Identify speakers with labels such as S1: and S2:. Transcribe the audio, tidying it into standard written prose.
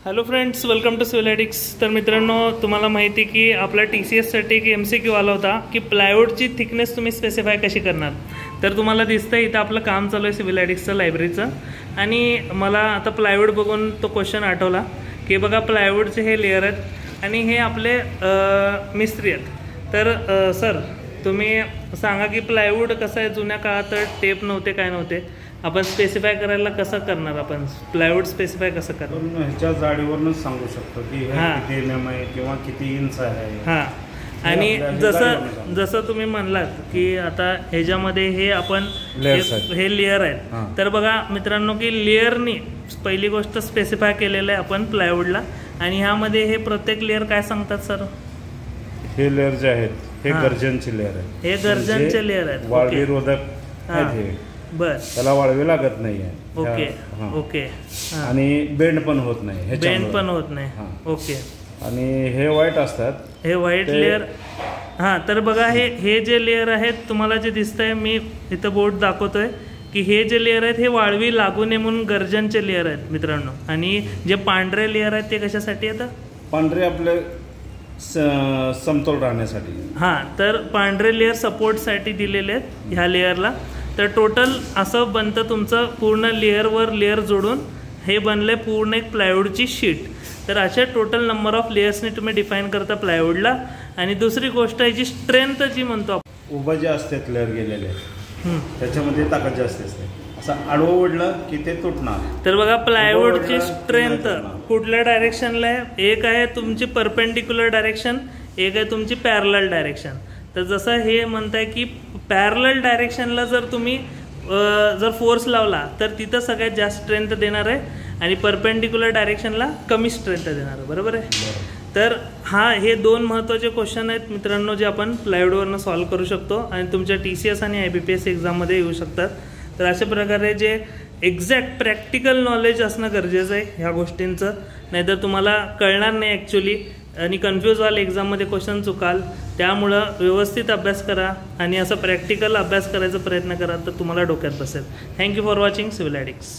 S1: Hello friends, welcome to Civiladdicts. तर मित्रांनो, तुम्हाला माहिती आहे की आपला TCS साठी एक MCQ आला होता की प्लायवुडची थिकनेस तुम्ही स्पेसिफाय कशी करणार। तर तुम्हाला दिसतंय इथं आपलं काम चालू आहे सिव्हिलॅडिक्सचं लायब्ररीचं, आणि मला आता प्लायवुड बघून तो क्वेश्चन आठवला की बघा प्लायवुडचे हे लेअर आहेत आणि हे आपले मिस्त्री आहेत। तर सर तुम्ही सांगा की प्लायवुड कसं आहे, जुन्या काळात टेप नव्हते, काय नव्हते, आपण स्पेसिफाय करायला कसं करणार, आपण प्लायवुड स्पेसिफाय कसं करणार?
S2: ह्याच्या जाडीवरूनच सांगू शकतो की हे किती mm आहे किंवा किती इंच आहे।
S1: हां, आणि जसं तुम्ही म्हणलात की आता ह्याच्यामध्ये हे आपण हे लेअर आहेत, तर बघा मित्रांनो की लेअरनी पहिली गोष्ट स्पेसिफाय केलेलं आहे आपण प्लायवुडला, आणि ह्यामध्ये हे प्रत्येक लेअर काय सांगतात सर?
S2: हे लेअर जे आहेत हे गर्जनचे लेअर आहेत,
S1: हे गर्जनचे लेअर आहेत,
S2: वाळवी रोधक आहेत,
S1: बस
S2: त्याला वाळवी लागत नाहीये।
S1: ओके ओके,
S2: आणि बेंड पण होत नाही,
S1: बेंड पण होत नाही, ओके।
S2: आणि हे व्हाईट असतात,
S1: हे व्हाईट लेअर। हां, तर बघा हे जे लेअर आहेत तुम्हाला जे दिसतंय, मी इथं बोर्ड दाखवतोय की हे जे लेअर आहेत हे वाळवी लागू नये म्हणून गर्जनचे लेअर आहेत मित्रांनो। आणि जे पांढरे लेअर आहेत ते कशासाठी येतं?
S2: पांढरे आपले समतोल राहण्यासाठी।
S1: हां, तर पांढरे लेअर सपोर्टसाठी दिलेले आहेत ह्या लेअरला। तर टोटल असं बनतं तुमचं पूर्ण लेअरवर लेअर जोडून हे बनले पूर्ण एक प्लायवुडची शीट। तर अशा टोटल नंबर ऑफ लेयर्सने तुम्ही डिफाईन करता प्लायवुडला। आणि दुसरी गोष्ट याची स्ट्रेंथ जी म्हणतो आपण,
S2: उभं जे असतात लेअर गेलेले त्याच्यामध्ये ताकद जास्त असते, असं आडवं ओढलं की ते तुटणार।
S1: तर बघा प्लायवुडची स्ट्रेंथ कुठल्या डायरेक्शनला आहे? एक आहे तुमची परपेंडिक्युलर डायरेक्शन, एक आहे तुमची पॅरलल डायरेक्शन। तर जसं हे म्हणताय की पॅरलल डायरेक्शनला जर तुम्ही जर फोर्स लावला तर तिथं सगळ्यात जास्त स्ट्रेंथ देणार आहे, आणि परपेंडिक्युलर डायरेक्शनला कमी स्ट्रेंथ देणार आहे, बरोबर आहे? तर हे दोन महत्त्वाचे क्वेश्चन आहेत मित्रांनो जे आपण प्लायवुडवरनं सॉल्व्ह करू शकतो आणि तुमच्या TCS आणि IBPS एक्झाममध्ये येऊ शकतात। तर अशा प्रकारे जे एक्झॅक्ट प्रॅक्टिकल नॉलेज असणं गरजेचं आहे ह्या गोष्टींचं, नाहीतर तुम्हाला कळणार नाही ॲक्च्युली आणि कन्फ्यूज व्हाल, एक्झाममध्ये क्वेश्चन चुकाल। त्यामुळं व्यवस्थित अभ्यास करा आणि असं प्रॅक्टिकल अभ्यास करायचा प्रयत्न करा, तर तुम्हाला डोक्यात बसेल। Thank you for watching सिव्हिलॅडिक्स।